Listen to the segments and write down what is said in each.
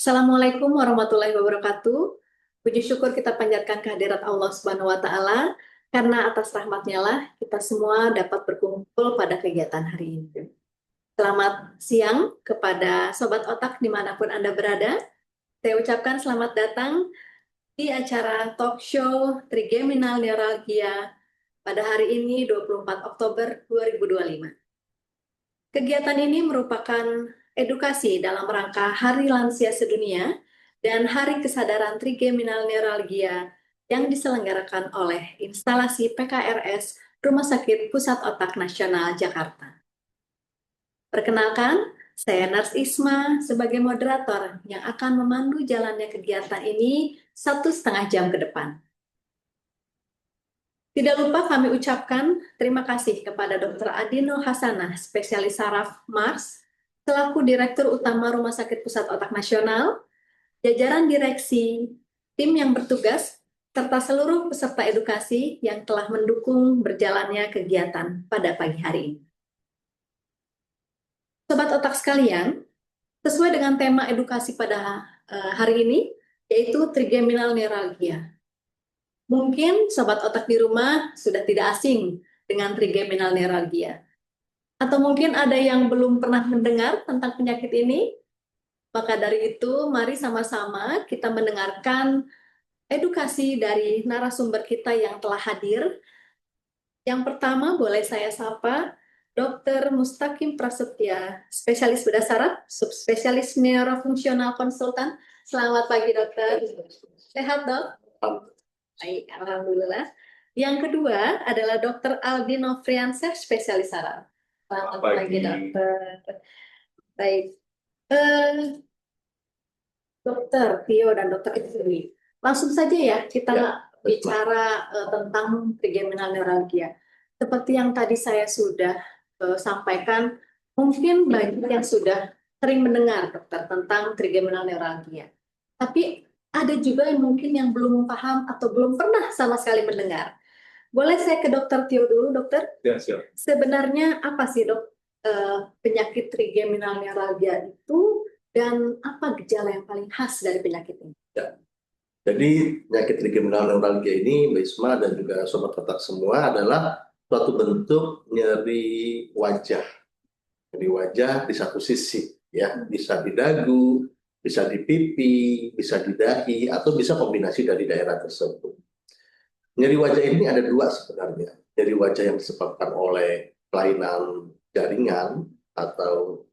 Assalamualaikum warahmatullahi wabarakatuh. Puji syukur kita panjatkan kehadirat Allah Subhanahu wa Ta'ala, karena atas rahmatnya lah kita semua dapat berkumpul pada kegiatan hari ini. Selamat siang kepada Sobat Otak dimanapun Anda berada. Saya ucapkan selamat datang di acara talk show Trigeminal Neuralgia pada hari ini 24 Oktober 2025. Kegiatan ini merupakan edukasi dalam rangka Hari Lansia Sedunia dan Hari Kesadaran Trigeminal Neuralgia yang diselenggarakan oleh instalasi PKRS Rumah Sakit Pusat Otak Nasional Jakarta. Perkenalkan, saya Nars Isma sebagai moderator yang akan memandu jalannya kegiatan ini 1,5 jam ke depan. Tidak lupa kami ucapkan terima kasih kepada Dr. Adino Hasanah, spesialis saraf Mars, selaku Direktur Utama Rumah Sakit Pusat Otak Nasional, jajaran direksi, tim yang bertugas, serta seluruh peserta edukasi yang telah mendukung berjalannya kegiatan pada pagi hari ini. Sobat Otak sekalian, sesuai dengan tema edukasi pada hari ini, yaitu trigeminal neuralgia. Mungkin Sobat Otak di rumah sudah tidak asing dengan trigeminal neuralgia. Atau mungkin ada yang belum pernah mendengar tentang penyakit ini. Maka dari itu, mari sama-sama kita mendengarkan edukasi dari narasumber kita yang telah hadir. Yang pertama, boleh saya sapa Dr. Mustaqim Prasetya, spesialis bedah saraf, subspesialis neurofungsional konsultan. Selamat pagi, dokter. Sehat, dok? Baik, alhamdulillah. Yang kedua adalah Dr. Aldino Friansyah, spesialis saraf. Selamat pagi, dokter. Baik, dokter Tio dan dokter Istri. Langsung saja ya kita bicara tentang trigeminal neuralgia. Seperti yang tadi saya sudah sampaikan, mungkin banyak yang sudah sering mendengar dokter tentang trigeminal neuralgia. Tapi ada juga yang mungkin yang belum paham atau belum pernah sama sekali mendengar. Boleh saya ke dokter Tio dulu, dokter? Ya, siap. Sebenarnya apa sih, dok, penyakit trigeminal neuralgia itu dan apa gejala yang paling khas dari penyakit ini? Ya. Jadi penyakit trigeminal neuralgia ini, Mbak Isma dan juga Sobat Otak semua, adalah suatu bentuk nyeri wajah. Nyeri wajah di satu sisi, ya, bisa di dagu, bisa di pipi, bisa di dahi, atau bisa kombinasi dari daerah tersebut. Nyeri wajah ini ada dua sebenarnya. Nyeri wajah yang disebabkan oleh kelainan jaringan atau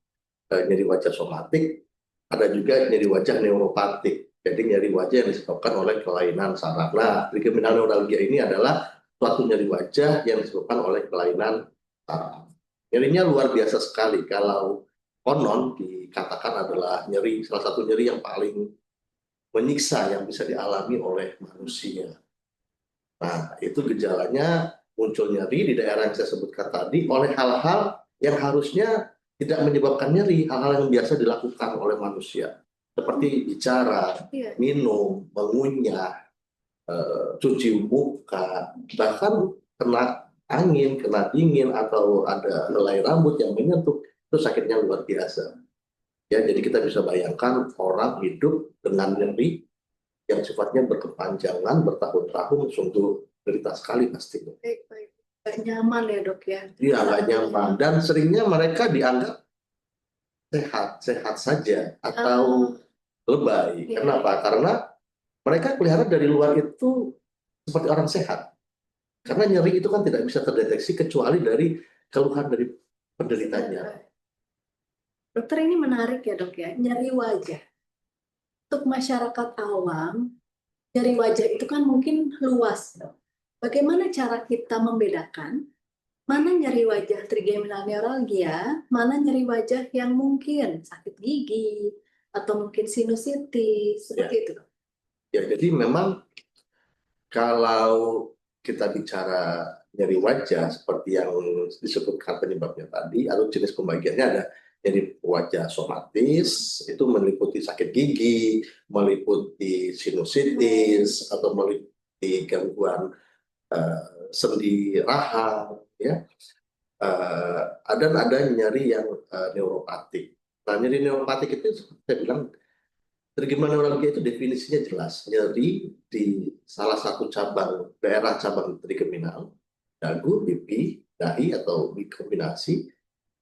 nyeri wajah somatik, ada juga nyeri wajah neuropatik. Jadi nyeri wajah yang disebabkan oleh kelainan saraf. Nah, trigeminal neuralgia ini adalah suatu nyeri wajah yang disebabkan oleh kelainan saraf. Nyerinya luar biasa sekali. Kalau konon dikatakan adalah nyeri, salah satu nyeri yang paling menyiksa yang bisa dialami oleh manusia. Nah, itu gejalanya muncul nyeri di daerah yang saya sebutkan tadi oleh hal-hal yang harusnya tidak menyebabkan nyeri, hal-hal yang biasa dilakukan oleh manusia. Seperti bicara, minum, mengunyah, cuci muka, bahkan kena angin, kena dingin, atau ada helai rambut yang menyentuh, itu sakitnya luar biasa. Ya, jadi kita bisa bayangkan orang hidup dengan nyeri yang sifatnya berkepanjangan, bertahun-tahun, sungguh derita sekali pastinya. Baik. Gak nyaman ya, dok, ya? Iya, nggak nyaman. Dan seringnya mereka dianggap sehat saja atau lebay. Kenapa? Karena mereka kelihatan dari luar itu seperti orang sehat. Karena nyeri itu kan tidak bisa terdeteksi kecuali dari keluhan dari penderitanya. Dokter, ini menarik ya, dok, ya. Nyeri wajah. Untuk masyarakat awam, nyeri wajah itu kan mungkin luas, dok. Bagaimana cara kita membedakan mana nyeri wajah trigeminal neuralgia, mana nyeri wajah yang mungkin sakit gigi, atau mungkin sinusitis, seperti itu, dok? Ya, jadi memang kalau kita bicara nyeri wajah seperti yang disebutkan penyebabnya tadi, atau jenis pembagiannya ada nyeri wajah somatis, itu meliputi sakit gigi, meliputi sinusitis, atau meliputi gangguan sendi rahang, ya. Ada nyeri yang neuropatik. Nah, nyeri neuropatik itu saya bilang trigeminal neuralgia itu definisinya jelas, nyeri di salah satu daerah cabang trigeminal, dagu, pipi, dahi atau dikombinasi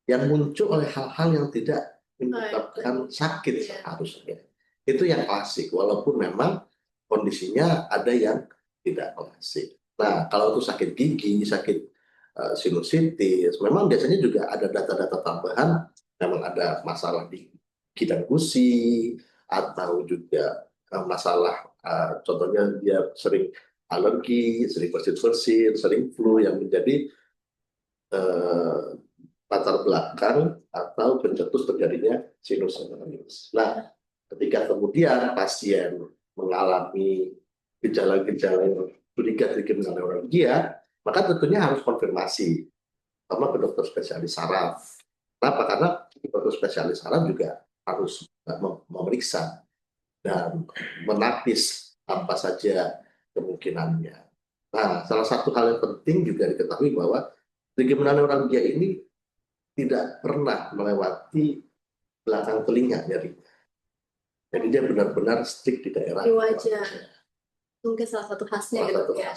yang muncul oleh hal-hal yang tidak menyebabkan sakit seharusnya. Itu yang klasik, walaupun memang kondisinya ada yang tidak klasik. Nah, kalau itu sakit gigi, sakit sinusitis, memang biasanya juga ada data-data tambahan, memang ada masalah di gigi dan gusi, atau juga masalah, contohnya dia sering alergi, sering bersin-bersin, sering flu yang menjadi latar belakang atau pencetus terjadinya sinusitis. Nah, ketika kemudian pasien mengalami gejala-gejala yang curiga trigeminal neuralgia, maka tentunya harus konfirmasi sama ke dokter spesialis saraf. Kenapa? Karena dokter spesialis saraf juga harus memeriksa dan menapis apa saja kemungkinannya. Nah, salah satu hal yang penting juga diketahui bahwa trigeminal neuralgia ini tidak pernah melewati belakang telinga nyerinya. Jadi dia benar-benar stick di daerah di wajah. Mungkin salah satu khasnya gitu ya.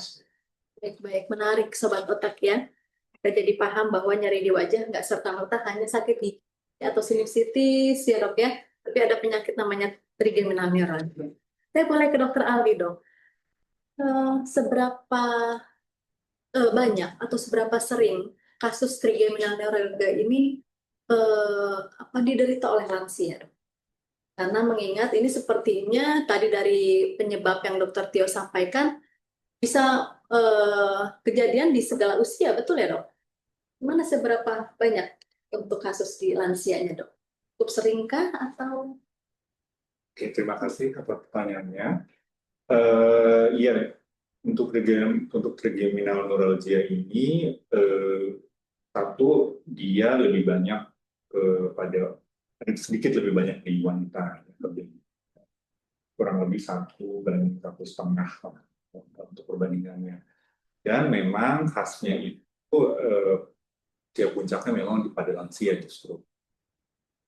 Baik-baik, menarik Sobat Otak ya. Kita jadi paham bahwa nyeri di wajah nggak serta-merta hanya sakit gigi atau sinusitis ya dok ya. Tapi ada penyakit namanya trigeminal neuralgia. Saya boleh ke dokter Aldi dong. Seberapa banyak atau seberapa sering kasus trigeminal neuralgia ini diderita oleh lansia, dok? Karena mengingat ini sepertinya tadi dari penyebab yang dokter Tio sampaikan bisa kejadian di segala usia, betul ya dok? Mana seberapa banyak untuk kasus di lansianya dok? Cukup seringkah atau? Oke, terima kasih atas pertanyaannya. Iya, untuk trigeminal neuralgia ini, satu, dia lebih banyak sedikit lebih banyak di wanita, kurang lebih 1:1,5 untuk perbandingannya. Dan memang khasnya itu usia puncaknya memang pada lansia justru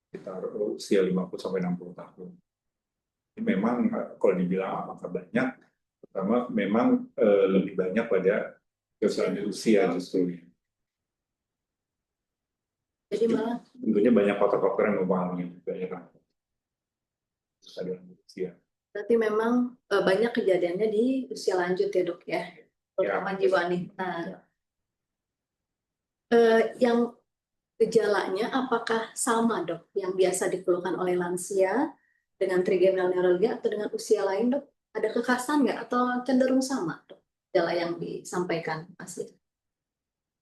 sekitar usia 50-60 tahun. Ini memang kalau dibilang apakah banyak, pertama memang lebih banyak pada usia justru. Jadi malah tentunya banyak faktor-faktor yang mempengaruhi juga ya kan. Usia. Berarti memang banyak kejadiannya di usia lanjut ya dok ya, terutama di wanita. Yang gejalanya apakah sama dok yang biasa dikeluhkan oleh lansia dengan trigeminal neuralgia atau dengan usia lain dok? Ada kekhasan nggak atau cenderung sama dok gejala yang disampaikan pasien?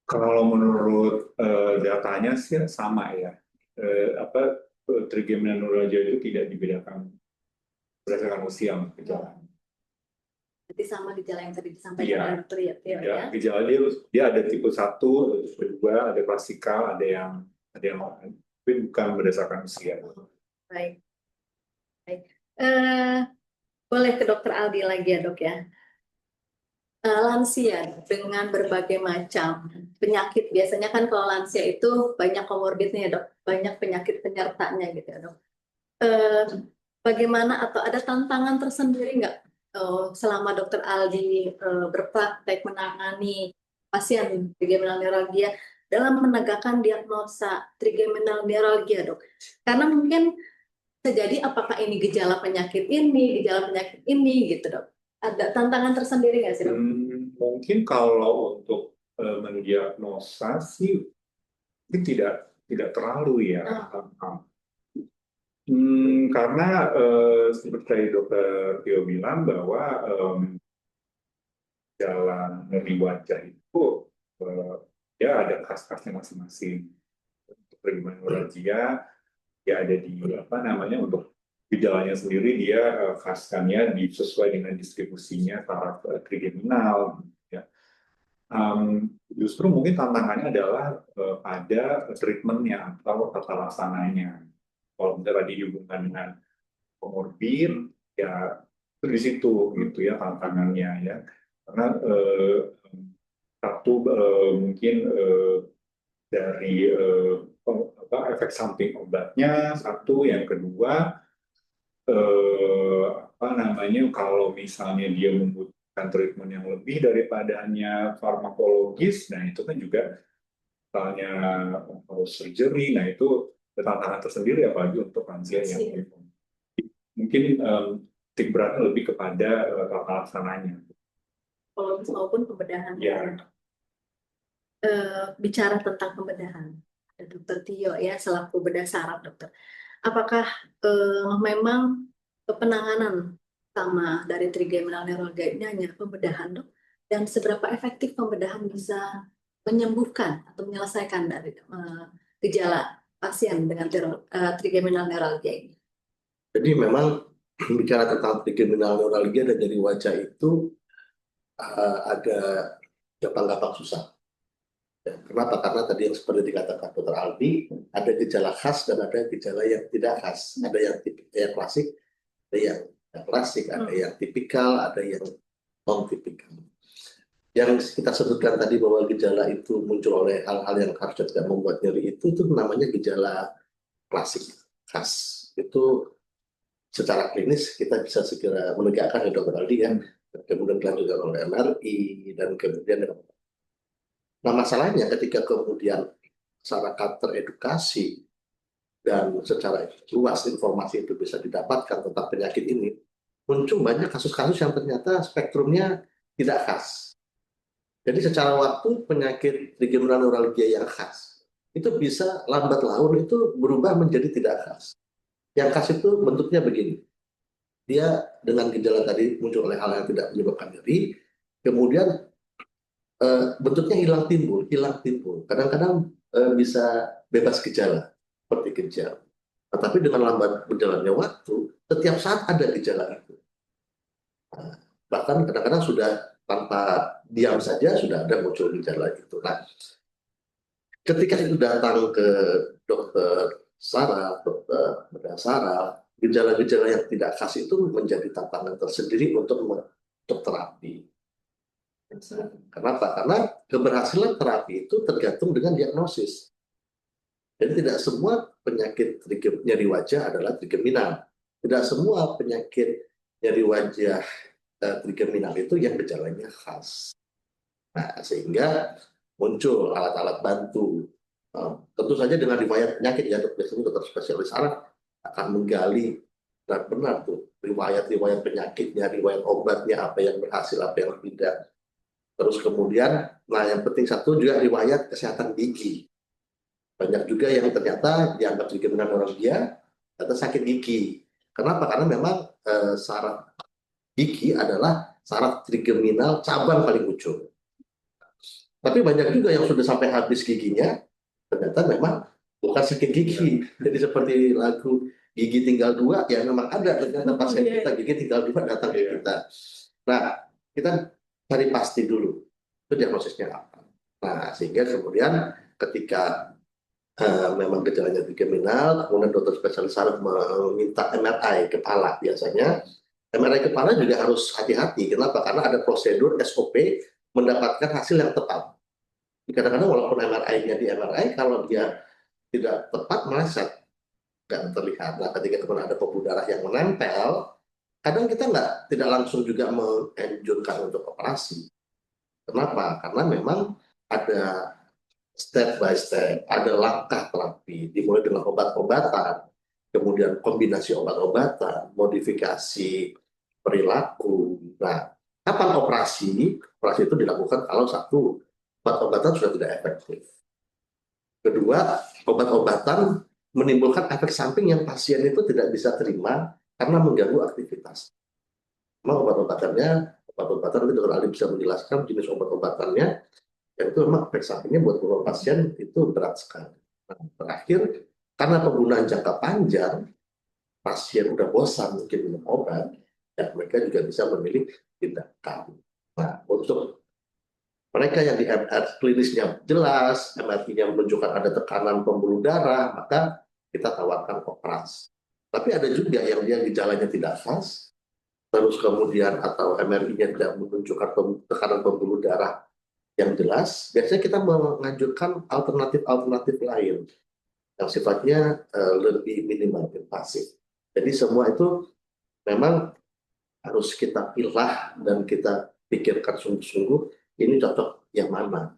Kalau menurut datanya sih sama ya. Trigeminal neuralgia itu tidak dibedakan berdasarkan usia gejala. Berarti sama gejala yang tadi disampaikan oleh dokter ya? Gejala dia ada tipe 1, tipe 2, ada klasikal, ada yang tapi bukan berdasarkan usia. Baik. Boleh ke dokter Aldi lagi ya dok ya. Lansia dengan berbagai macam penyakit, biasanya kan kalau lansia itu banyak komorbidnya ya dok, banyak penyakit penyertanya gitu ya dok. Bagaimana atau ada tantangan tersendiri nggak selama dokter Aldi berpraktek menangani pasien trigeminal neuralgia dalam menegakkan diagnosa trigeminal neuralgia dok? Karena mungkin terjadi apakah ini gejala penyakit ini gitu dok. Ada tantangan tersendiri nggak sih dok? Mungkin kalau untuk mendiagnosa sih tidak terlalu ya. Karena seperti dokter Tio bilang bahwa gejala nyeri wajah itu ya ada khas-khasnya masing-masing. Untuk trigeminal neuralgia ya ada di untuk gejalanya sendiri dia khaskannya sesuai dengan distribusinya taraf trigeminal. Ya. Justru mungkin tantangannya adalah pada treatmentnya atau tata laksananya. Kalau misalnya tadi dihubungkan dengan komorbid, ya itu di situ gitu ya tantangannya ya. Karena satu mungkin dari efek samping obatnya, satu yang kedua apa namanya, kalau misalnya dia membutuhkan treatment yang lebih daripada hanya farmakologis, nah itu kan juga misalnya harus surgery, nah itu tantangan tersendiri apalagi untuk lansia yang mungkin titik beratnya lebih kepada tata laksananya. Psikologis maupun pembedahan. Ya, Bicara tentang pembedahan, ada Dokter Tio ya selaku bedah saraf dokter. Apakah memang penanganan utama dari trigeminal neuralgia ini hanya pembedahan dok? Dan seberapa efektif pembedahan bisa menyembuhkan atau menyelesaikan dari gejala pasien dengan trigeminal neuralgia ini? Jadi memang bicara tentang trigeminal neuralgia dan nyeri wajah itu ada gampang-gampang susah. Ya, kenapa? Karena tadi yang seperti dikatakan Dr. Aldi, ada gejala khas dan ada gejala yang tidak khas. Ada yang klasik, ada yang klasik, ada yang tipikal, ada yang non tipikal. Yang kita sebutkan tadi bahwa gejala itu muncul oleh hal-hal yang harusnya tidak membuat nyeri itu namanya gejala klasik khas. Itu secara klinis kita bisa segera menegakkan ya Dr. Aldi ya, kemudian dilanjutkan oleh MRI dan kemudian. Nah masalahnya ketika kemudian masyarakat teredukasi dan secara luas informasi itu bisa didapatkan tentang penyakit ini, muncul banyak kasus-kasus yang ternyata spektrumnya tidak khas. Jadi secara waktu penyakit trigeminal neuralgia yang khas itu bisa lambat laun itu berubah menjadi tidak khas. Yang khas itu bentuknya begini. Dia dengan gejala tadi muncul oleh hal yang tidak menyebabkan nyeri, kemudian bentuknya hilang timbul. Kadang-kadang bisa bebas gejala, seperti kejang. Tapi dengan lambat berjalannya waktu, setiap saat ada gejala itu. Bahkan kadang-kadang sudah tanpa diam saja sudah ada muncul gejala itu. Nah, ketika itu datang ke dokter saraf, dokter bedah saraf, gejala-gejala yang tidak khas itu menjadi tantangan tersendiri untuk terapi. Kenapa? Karena keberhasilan terapi itu tergantung dengan diagnosis. Jadi tidak semua penyakit nyeri wajah adalah trigeminal. Tidak semua penyakit nyeri wajah trigeminal itu yang gejalanya khas. Nah, sehingga muncul alat-alat bantu. Tentu saja dengan riwayat penyakit ya, dokter spesialis saraf akan menggali benar tuh riwayat-riwayat penyakitnya, riwayat obatnya, apa yang berhasil, apa yang tidak. Terus kemudian, nah yang penting satu juga riwayat kesehatan gigi. Banyak juga yang ternyata dianggap trigeminal neuralgia atau sakit gigi. Kenapa? Karena memang saraf gigi adalah saraf trigeminal cabang paling ujung. Tapi banyak juga yang sudah sampai habis giginya, ternyata memang bukan sakit gigi. Jadi seperti lagu Gigi Tinggal Dua, ya memang ada ternyata pasien kita gigi tinggal dua datang ke kita. Nah, kita cari pasti dulu itu diagnosisnya apa. Nah, sehingga kemudian ketika memang gejalanya trigeminal, kemudian dokter spesialis saraf meminta MRI kepala biasanya. MRI kepala juga harus hati-hati. Kenapa? Karena ada prosedur SOP mendapatkan hasil yang tepat. Kadang-kadang walaupun MRI-nya di MRI, kalau dia tidak tepat meleset, nggak terlihat. Nah, ketika kemudian ada pembuluh darah yang menempel, kadang kita tidak langsung juga menganjurkan untuk operasi. Kenapa? Karena memang ada step by step, ada langkah terapi, dimulai dengan obat-obatan, kemudian kombinasi obat-obatan, modifikasi perilaku. Nah, kapan operasi? Operasi itu dilakukan kalau satu, obat-obatan sudah tidak efektif. Kedua, obat-obatan menimbulkan efek samping yang pasien itu tidak bisa terima karena mengganggu aktivitas. Memang obat-obatan itu dokter Ali bisa menjelaskan jenis obat-obatannya, dan itu memang efek sampingnya buat beberapa pasien itu berat sekali. Nah, terakhir, karena penggunaan jangka panjang, pasien udah bosan mungkin minum obat, dan mereka juga bisa memilih tindakan. Nah, untuk mereka yang di MR klinisnya jelas, MRI-nya menunjukkan ada tekanan pembuluh darah, maka kita tawarkan operasi. Tapi ada juga yang dia gejalanya tidak khas, terus kemudian atau MRI-nya tidak menunjukkan tekanan pembuluh darah yang jelas, biasanya kita menganjurkan alternatif-alternatif lain yang sifatnya lebih minimal invasif. Jadi semua itu memang harus kita pilah dan kita pikirkan sungguh-sungguh ini cocok yang mana.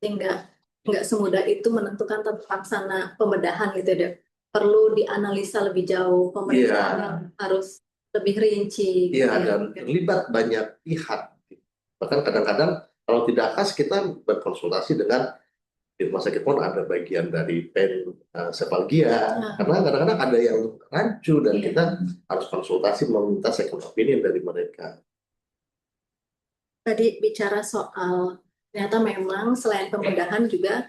Sehingga nggak semudah itu menentukan tentang sana pembedahan gitu ya, Dok. Perlu dianalisa lebih jauh, pemeriksaan harus lebih rinci gitu Iya, ya. dan terlibat banyak pihak. Bahkan kadang-kadang kalau tidak khas kita berkonsultasi dengan di rumah sakit pun ada bagian dari pensefalgia, karena kadang-kadang ada yang rancu dan kita harus konsultasi meminta second opinion dari mereka. Tadi bicara soal ternyata memang selain pembedahan juga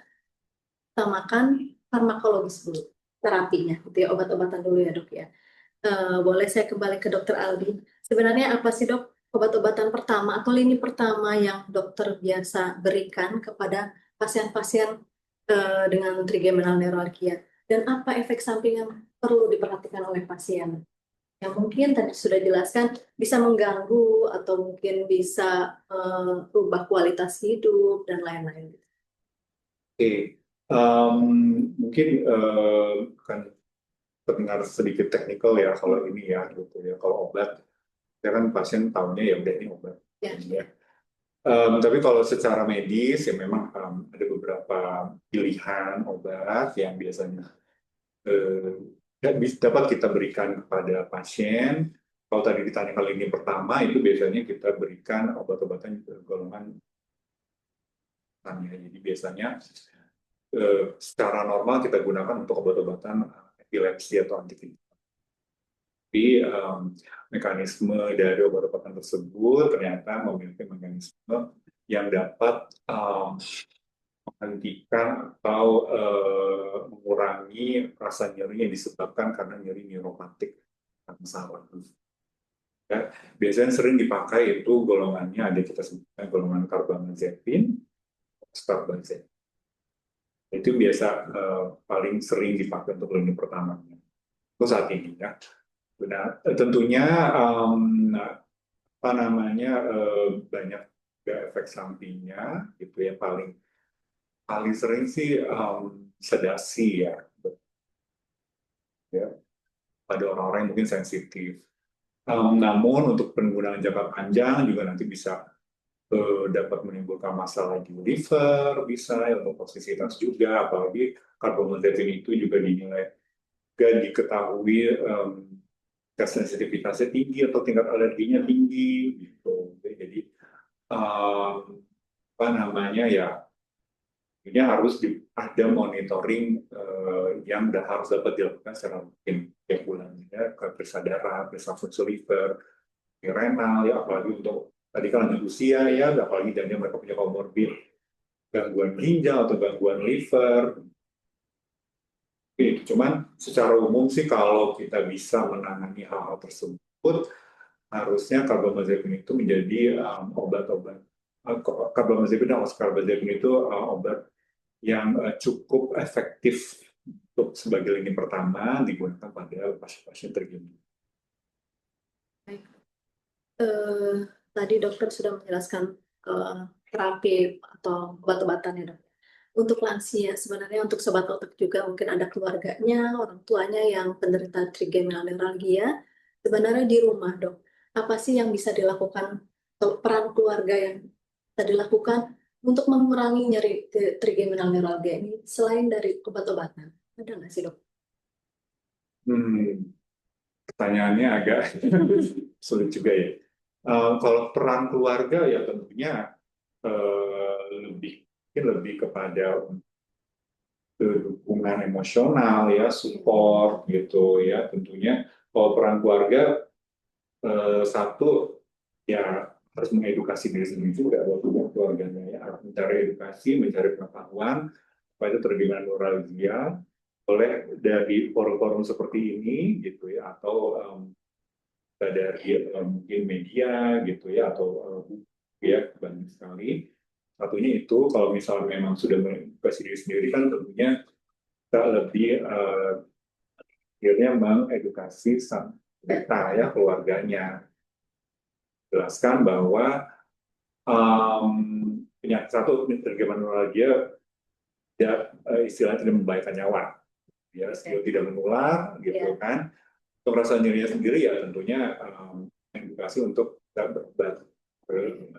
utamakan farmakologis dulu terapinya, gitu ya, obat-obatan dulu ya dok ya. Boleh saya kembali ke dokter Aldi. Sebenarnya apa sih dok obat-obatan pertama atau lini pertama yang dokter biasa berikan kepada pasien-pasien dengan trigeminal neuralgia, dan apa efek samping yang perlu diperhatikan oleh pasien? Yang mungkin tadi sudah jelaskan bisa mengganggu atau mungkin bisa merubah kualitas hidup dan lain-lain. Oke, mungkin kan terdengar sedikit teknikal ya kalau ini ya gitu ya. Kalau obat, ya kan pasien tahunya ya udah ini obat. Ya. Tapi kalau secara medis ya memang ada beberapa pilihan obat yang biasanya dapat kita berikan kepada pasien. Kalau tadi ditanya kali ini pertama, itu biasanya kita berikan obat-obatan golongan. Jadi biasanya secara normal kita gunakan untuk obat-obatan epilepsi atau antihipertensi. Tapi mekanisme dari obat-obatan tersebut ternyata memiliki mekanisme yang dapat menghentikan atau mengurangi rasa nyeri yang disebabkan karena nyeri neuropatik saraf. Ya, biasanya sering dipakai itu golongannya ada kita sebutkan golongan carbamazepine, carbamazepine. Itu biasa paling sering dipakai untuk lini pertamanya. Itu saat ini ya. Benar. Tentunya apa namanya banyak efek sampingnya gitu ya, paling sering sih sedasi ya pada orang-orang yang mungkin sensitif. Namun untuk penggunaan jangka panjang juga nanti bisa dapat menimbulkan masalah di liver, bisa ya, untuk toksisitas juga, apalagi carbamazepine itu juga dinilai gak diketahui sensitivitasnya tinggi atau tingkat alerginya tinggi gitu. Jadi apa namanya ya, ini harus ada monitoring yang harus dapat dilakukan secara rutin tiap bulannya, periksa darah, periksa fungsi liver, renal ya, apalagi untuk tadi kan lanjut usia ya, apalagi dan mereka punya komorbid gangguan ginjal atau gangguan liver. Cuman secara umum sih kalau kita bisa menangani hal-hal tersebut, harusnya carbamazepine itu menjadi obat-obat. Carbamazepine dan oxcarbazepine itu obat yang cukup efektif untuk sebagai lini pertama digunakan pada pasien-pasien trigeminal. Tadi dokter sudah menjelaskan terapi atau obat-obatannya dok. Untuk lansia sebenarnya untuk sobat otak juga mungkin ada keluarganya, orang tuanya yang penderita trigeminal neuralgia. Sebenarnya di rumah dok, apa sih yang bisa dilakukan atau peran keluarga yang bisa dilakukan untuk mengurangi nyeri trigeminal neuralgia ini selain dari obat-obatan? Ada nggak sih dok? Pertanyaannya agak sulit juga ya. Kalau peran keluarga ya tentunya lebih kepada dukungan emosional ya, support gitu ya. Tentunya kalau peran keluarga satu ya harus mengedukasi diri sendiri juga buat keluarganya ya, mencari edukasi, mencari pengetahuan supaya itu terjemahan neuralgia oleh dari forum-forum seperti ini gitu ya, atau dari mungkin media gitu ya, atau buku ya, banyak sekali. Satunya itu kalau misalnya memang sudah mengedukasi diri sendiri kan tentunya kita lebih akhirnya mengedukasi kita ya, keluarganya, jelaskan bahwa penyakit satu trigeminal neuralgia ya istilahnya tidak membahayakan nyawa ya, tidak menular gitu kan. Untuk rasa nyerinya sendiri ya tentunya edukasi untuk berobat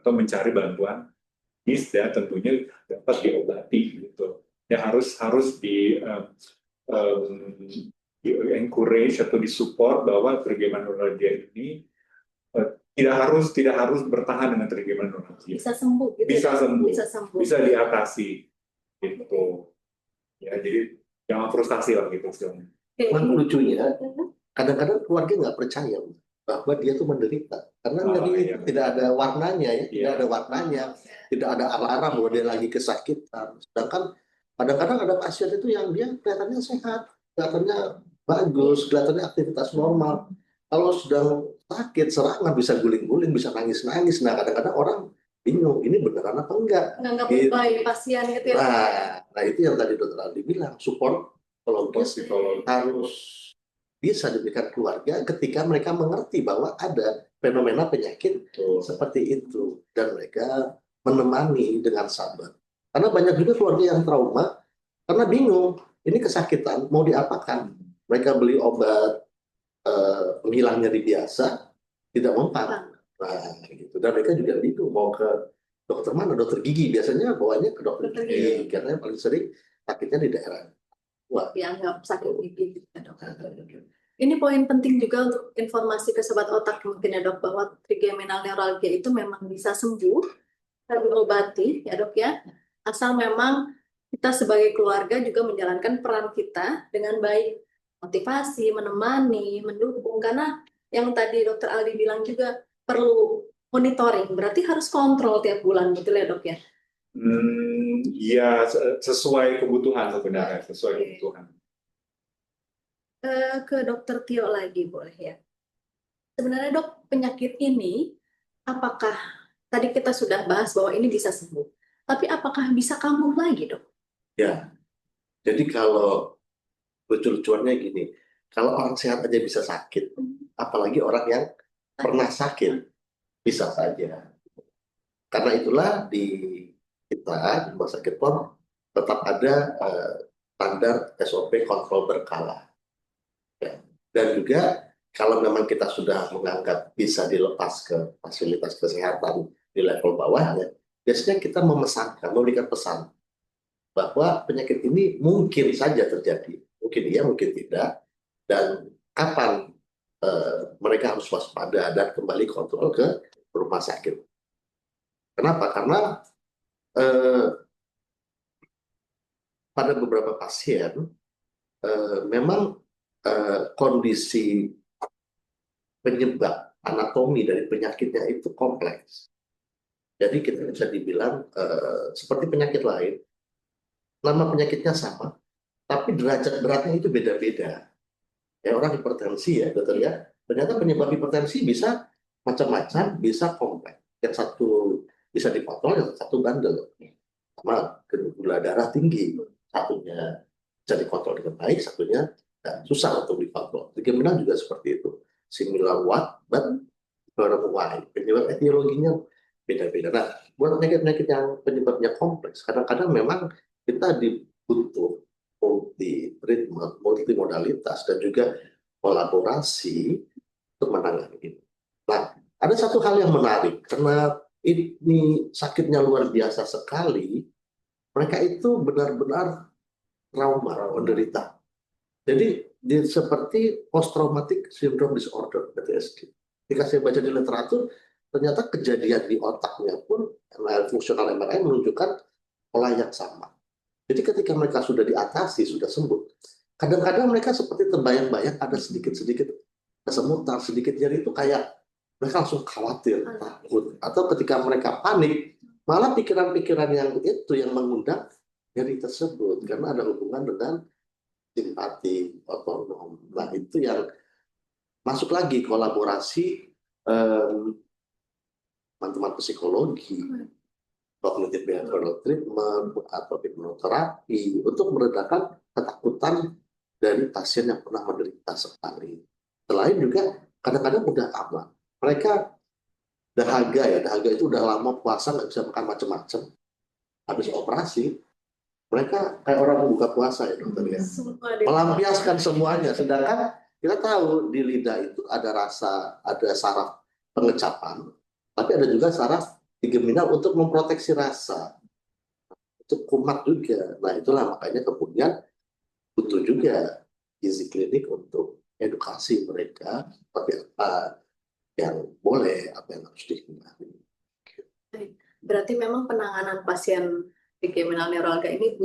atau mencari bantuan medis dan tentunya dapat diobati gitu. Ya harus encourage atau disupport bahwa trigema neuralgia ini tidak harus bertahan dengan trigema neuralgia. Bisa sembuh gitu. Bisa sembuh. Bisa sembuh. Bisa diatasi gitu. Ya, jadi jangan frustasi lah gitu. Cuman lucunya, kadang-kadang keluarga nggak percaya bahwa dia tuh menderita karena Iya. tidak ada warnanya ya, tidak Iya. ada warnanya, tidak ada alarm bahwa dia lagi kesakitan. Sedangkan kadang-kadang ada pasien itu yang dia kelihatannya sehat, kelihatannya bagus, kelihatannya aktivitas normal. Kalau sedang sakit, serangan bisa guling-guling, bisa nangis-nangis. Nah, kadang-kadang orang bingung, ini beneran apa enggak? Nggak Gitu. baik pasien gitu ya. Nah, itu yang tadi Dokter Aldi bilang, support psikologis harus bisa diberikan keluarga ketika mereka mengerti bahwa ada fenomena penyakit seperti itu dan mereka menemani dengan sabar. Karena banyak juga keluarga yang trauma karena bingung ini kesakitan mau diapakan. Mereka beli obat penghilang nyeri biasa tidak mempan. Nah, gitu. Dan mereka juga bingung mau ke dokter mana, dokter gigi biasanya bawanya ke dokter gigi karena yang paling sering sakitnya di daerah. Wah, Dianggap sakit gigi gitu ya, Dok. Ini poin penting juga untuk informasi ke sobat otak mungkin ya, Dok, bahwa trigeminal neuralgia itu memang bisa sembuh dan diobati ya, Dok ya. Asal memang kita sebagai keluarga juga menjalankan peran kita dengan baik, motivasi, menemani, mendukung, karena yang tadi Dokter Aldi bilang juga perlu monitoring, berarti harus kontrol tiap bulan, betul ya, Dok ya? Ya sesuai kebutuhan sebenarnya, sesuai kebutuhan. Ke Dokter Tio lagi boleh ya. Sebenarnya Dok, penyakit ini apakah tadi kita sudah bahas bahwa ini bisa sembuh, tapi apakah bisa kambuh lagi, Dok? ya. Jadi kalau lucu-lucuannya gini, kalau orang sehat aja bisa sakit, apalagi orang yang pernah sakit bisa saja. Karena itulah di kita di rumah sakit PON tetap ada standar SOP kontrol berkala. Ya. Dan juga kalau memang kita sudah menganggap bisa dilepas ke fasilitas kesehatan di level bawahnya, biasanya kita memberikan pesan bahwa penyakit ini mungkin saja terjadi, mungkin iya, mungkin tidak, dan kapan mereka harus waspada dan kembali kontrol ke rumah sakit. Kenapa? Karena pada beberapa pasien memang kondisi penyebab anatomi dari penyakitnya itu kompleks. Jadi kita bisa dibilang seperti penyakit lain, nama penyakitnya sama, tapi derajat beratnya itu beda-beda. Ya, orang hipertensi ya, dokter ya, ternyata penyebab hipertensi bisa macam-macam, bisa kompleks. Yang satu bisa dipotong, yang satu bandel. Sama gula darah tinggi, satunya bisa dikontrol dengan baik, satunya susah untuk dikontrol. Trigeminal juga seperti itu. Similar what, but not why. Penyebab etiologinya beda-beda. Nah, buat penyakit-penyakit yang penyebabnya kompleks, kadang-kadang memang kita dibutuh multi treatment, multi modalitas, dan juga kolaborasi untuk menangani ini. Nah, ada satu hal yang menarik, karena ini sakitnya luar biasa sekali, mereka itu benar-benar trauma, menderita. Jadi seperti post traumatic syndrome disorder (PTSD). Ketika saya baca di literatur, ternyata kejadian di otaknya pun fungsional MRI menunjukkan pola yang sama. Jadi ketika mereka sudah diatasi, sudah sembuh, kadang-kadang mereka seperti terbayang-bayang ada sedikit-sedikit kesemutan, sedikit nyeri, itu kayak mereka langsung khawatir, takut, atau ketika mereka panik, malah pikiran-pikiran yang itu yang mengundang nyeri tersebut, karena ada hubungan dengan simpati, otonom. Nah, itu yang masuk lagi kolaborasi teman-teman psikologi, cognitive behavioral treatment, atau hipnoterapi untuk meredakan ketakutan dari pasien yang pernah menderita sekali. Selain juga kadang-kadang udah aman. Mereka dahaga ya, dahaga itu udah lama puasa nggak bisa makan macam-macam. Habis operasi, mereka kayak orang buka puasa ya, dokter ya. Melampiaskan semuanya. Sedangkan Kita tahu di lidah itu ada rasa, ada saraf pengecapan, tapi ada juga saraf trigeminal untuk memproteksi rasa, untuk kumat juga. Nah itulah makanya kemudian butuh juga gizi klinik untuk edukasi mereka seperti apa yang boleh, apa yang harus dihindari. Baik. Berarti memang penanganan pasien trigeminal neuralgia ini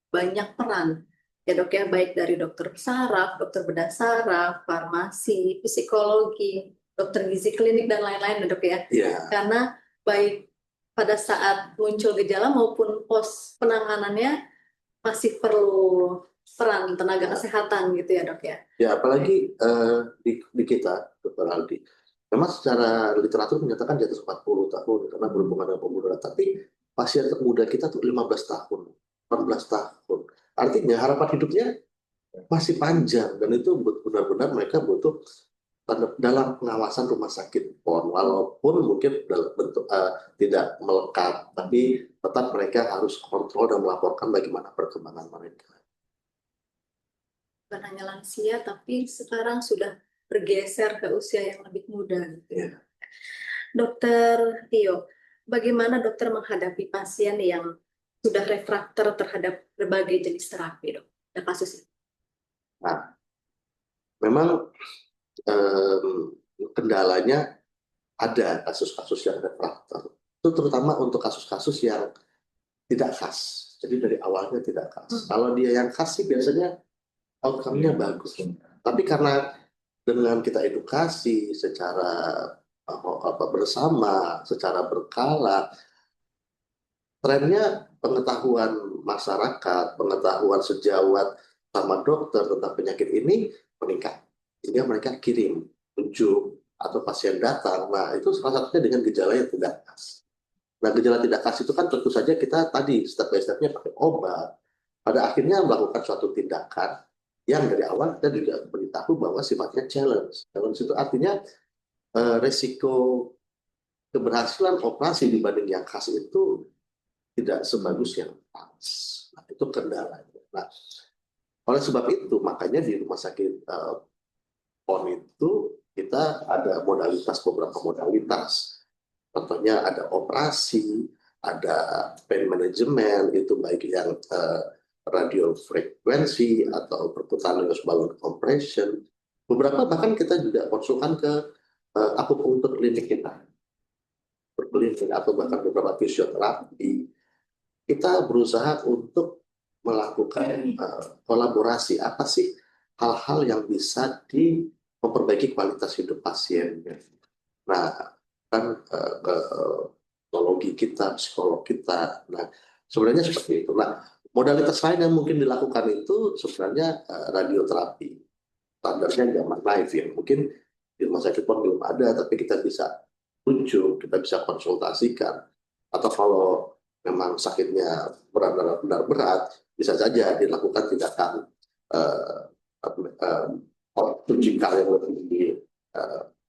banyak peran ya dok ya, baik dari dokter saraf, dokter bedah saraf, farmasi, psikologi, dokter gizi klinik dan lain-lain ya dok ya. Iya, Karena baik pada saat muncul gejala maupun pos penanganannya masih perlu peran tenaga kesehatan gitu ya dok ya. ya apalagi di kita, Dr. Aldi, memang secara literatur menyatakan di atas 40 tahun karena berhubungan dengan pembunuhan, tapi pasien termuda kita tuh 15 tahun, 14 tahun. Artinya harapan hidupnya masih panjang dan itu benar-benar mereka butuh dalam pengawasan rumah sakit PON, walaupun mungkin dalam bentuk tidak melekat, tapi tetap mereka harus kontrol dan melaporkan bagaimana perkembangan mereka. Bukan hanya lansia, tapi sekarang sudah bergeser ke usia yang lebih muda. Ya. Dokter Tio, bagaimana dokter menghadapi pasien yang sudah refraktor terhadap berbagai jenis terapi, dok? Ada kasus ini. Nah, memang kendalanya ada kasus-kasus yang refraktor. Itu terutama untuk kasus-kasus yang tidak khas. Jadi dari awalnya tidak khas. Kalau dia yang khas sih biasanya outcome-nya bagus. Tapi karena dengan kita edukasi secara bersama, secara berkala, trennya pengetahuan masyarakat, pengetahuan sejawat sama dokter tentang penyakit ini meningkat. Sehingga mereka kirim, tunjuk, atau pasien datang. Nah, itu salah satunya dengan gejala yang tidak khas. Nah, gejala tidak khas itu kan tentu saja kita tadi step by step-nya pakai obat. Pada akhirnya melakukan suatu tindakan yang dari awal kita juga beritahu bahwa sifatnya challenge. Challenge itu artinya resiko keberhasilan operasi dibanding yang khas itu tidak sebagus yang khas. Nah, itu kendalanya. Nah, oleh sebab itu makanya di rumah sakit PON itu kita ada beberapa modalitas. Contohnya ada operasi, ada pain management, itu baik yang radio frekuensi atau perputaran balon compression. Beberapa bahkan kita juga konsultan ke akupunktur klinik kita, berkeliling atau bahkan beberapa fisioterapi. Kita berusaha untuk melakukan kolaborasi. Apa sih hal-hal yang bisa memperbaiki kualitas hidup pasien? Nah, kan psikologi kita, psikolog kita. Nah, sebenarnya seperti itu. Nah, modalitas lain yang mungkin dilakukan itu sebenarnya radioterapi. Standarnya zaman live ya. Mungkin di rumah sakit pun belum ada, tapi kita bisa tunjuk, kita bisa konsultasikan. Atau kalau memang sakitnya benar-benar berat, bisa saja dilakukan tindakan surgical yang lebih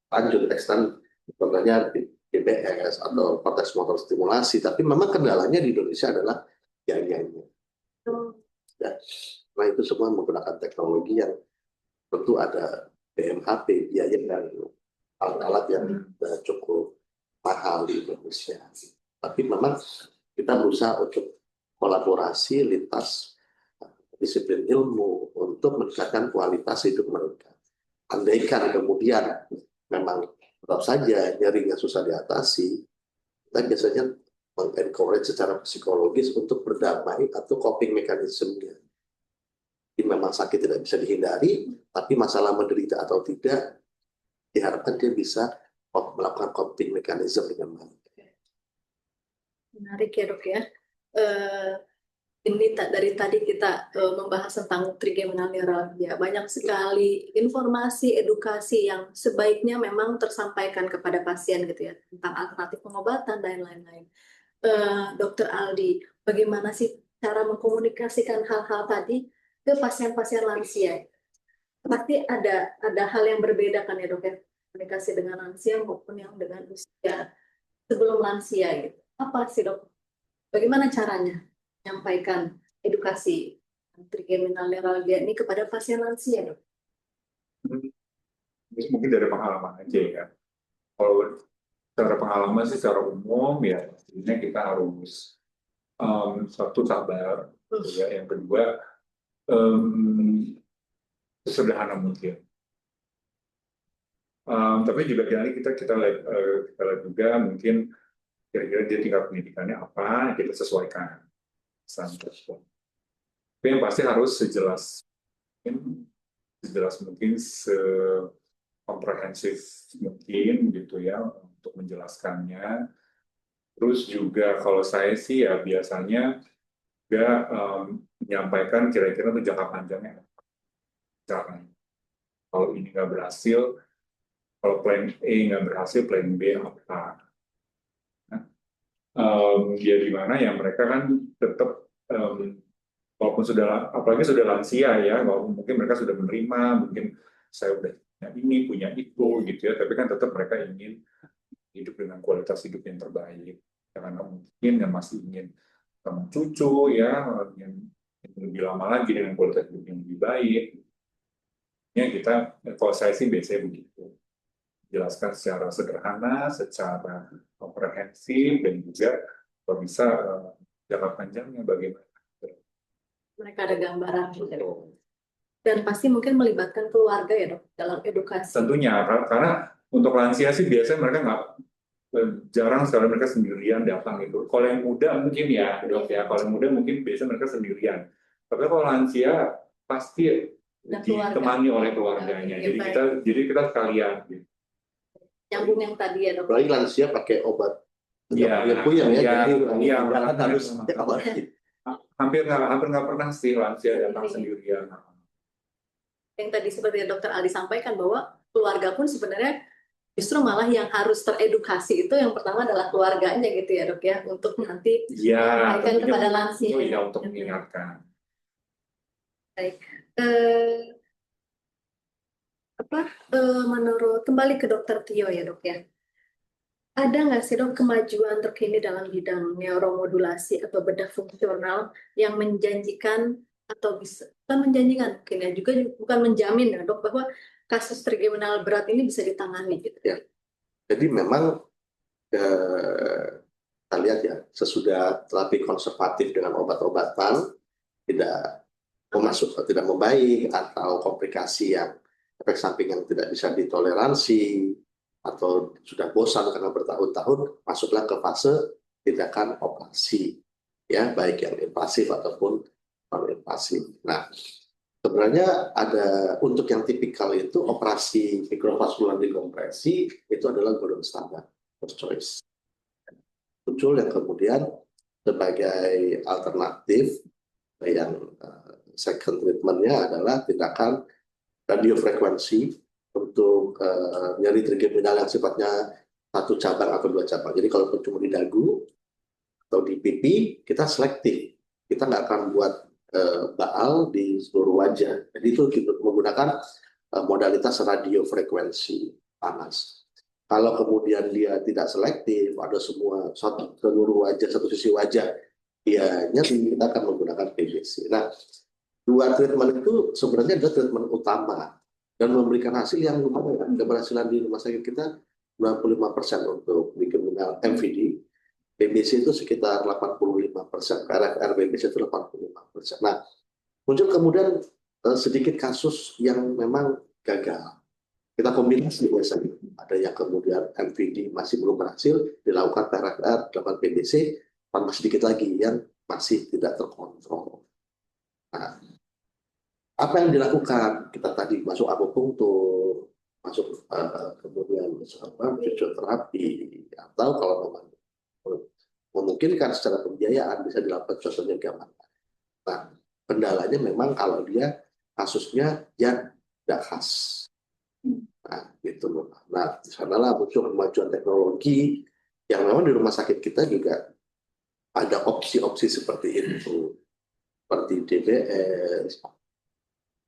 lanjut, ekstern, contohnya DBS atau korteks motor stimulasi. Tapi memang kendalanya di Indonesia adalah biayanya. Ya. Nah, itu semua menggunakan teknologi yang tentu ada BMHP, biaya dan alat-alat yang cukup mahal di Indonesia. Tapi memang kita berusaha untuk kolaborasi lintas disiplin ilmu untuk meningkatkan kualitas hidup mereka. Andaikan kemudian memang tetap saja nyerinya susah diatasi, kita biasanya mengencourage secara psikologis untuk berdamai atau coping mekanismenya. Jadi memang sakit tidak bisa dihindari, tapi masalah menderita atau tidak, diharapkan dia bisa melakukan coping mekanisme dengan baik. Menarik ya dok ya. Ini dari tadi kita membahas tentang trigeminal neuralgia. Banyak sekali informasi, edukasi yang sebaiknya memang tersampaikan kepada pasien gitu ya, tentang alternatif pengobatan dan lain-lain. Dokter Aldi, bagaimana sih cara mengkomunikasikan hal-hal tadi ke pasien-pasien lansia? Pasti ada hal yang berbeda kan ya dok ya, komunikasi dengan lansia maupun yang dengan usia sebelum lansia gitu. Apa sih dok? Bagaimana caranya menyampaikan edukasi trigeminal neuralgia ini kepada pasien lansia dok? Terus mungkin dari pengalaman aja ya. Kalau secara pengalaman sih secara umum ya pastinya kita harus satu sabar, gitu ya. Yang kedua sesederhana mungkin. Tapi juga jangan kita lihat juga mungkin kira-kira dia tingkat pendidikannya apa, kita sesuaikan. Tapi yang pasti harus sejelas mungkin, sekomprehensif mungkin gitu ya untuk menjelaskannya. Terus juga kalau saya sih ya biasanya juga menyampaikan kira-kira untuk jangka panjangnya. Misalkan kalau ini nggak berhasil, kalau plan A nggak berhasil, plan B apa? Ya gimana ya mereka kan tetap walaupun sudah apalagi sudah lansia ya, walaupun mungkin mereka sudah menerima, mungkin saya udah punya ini, punya itu gitu ya, tapi kan tetap mereka ingin hidup dengan kualitas hidup yang terbaik. Karena mungkin yang masih ingin sama cucu ya, yang lebih lama lagi dengan kualitas hidup yang lebih baik. Ya kita, kalau saya sih biasanya begitu. Jelaskan secara sederhana, secara komprehensif, dan juga kalau bisa jangka panjangnya bagaimana. Mereka ada gambaran gitu. Dan pasti mungkin melibatkan keluarga ya dok dalam edukasi. Tentunya, karena untuk lansia sih biasanya mereka nggak, jarang sekali mereka sendirian datang itu. Kalau yang muda mungkin ya dok ya, kalau yang muda mungkin biasanya mereka sendirian. Tapi kalau lansia pasti ditemani oleh keluarganya. Jadi kita sekalian. Gitu. Nyambung yang tadi ya dok. Apalagi lansia pakai obat puyeng ya, jadi jalan harus hampir nggak pernah sih lansia datang sendirian. Yang tadi seperti yang Dokter Aldi sampaikan bahwa keluarga pun sebenarnya justru malah yang harus teredukasi itu yang pertama adalah keluarganya gitu ya dok ya, untuk nanti menyampaikan kepada lansia. Iya, untuk mengingatkan. Baik. Menurut kembali ke Dokter Tio ya dok ya, ada nggak sih dok kemajuan terkini dalam bidang neuromodulasi atau bedah fungsional yang menjanjikan atau bisa bukan menjanjikan mungkin ya, juga bukan menjamin ya dok bahwa kasus trigeminal berat ini bisa ditangani gitu ya. Jadi memang kita lihat ya, sesudah terapi konservatif dengan obat-obatan tidak membaik atau komplikasi yang efek samping yang tidak bisa ditoleransi atau sudah bosan karena bertahun-tahun, masuklah ke fase tindakan operasi ya, baik yang invasif ataupun non invasif. Nah, sebenarnya ada untuk yang tipikal itu operasi mikrovaskular dekompresi itu adalah golongan standar, first choice. Muncul yang kemudian sebagai alternatif yang second treatment-nya adalah tindakan radiofrekuensi untuk nyeri trigeminal yang sifatnya satu cabang atau dua cabang. Jadi kalau cuma di dagu atau di pipi, kita selektif. Kita nggak akan buat baal di seluruh wajah. Jadi itu kita menggunakan modalitas radiofrekuensi panas. Kalau kemudian dia tidak selektif, ada seluruh wajah, satu sisi wajah, dia nyeri, kita akan menggunakan PBC. Nah, dua treatment itu sebenarnya adalah treatment utama dan memberikan hasil yang lumayan. Keberhasilan di rumah sakit kita 95% untuk trigeminal MVD, PBC itu sekitar 85%, RFR PBC itu 85%. Nah, muncul kemudian sedikit kasus yang memang gagal. Kita kombinasi biasanya. Ada yang kemudian MVD masih belum berhasil, dilakukan RFR, dilakukan PBC, tambah sedikit lagi yang masih tidak terkontrol. Nah, apa yang dilakukan? Kita tadi masuk akupunktur, masuk kemudian fisioterapi, atau kalau memang memungkinkan secara pembiayaan bisa dilakukan sosial gaman. Nah, kendalanya memang kalau dia kasusnya yang tidak khas. Nah, gitu. Nah, di sanalah muncul kemajuan teknologi yang memang di rumah sakit kita juga ada opsi-opsi seperti itu, seperti DBS,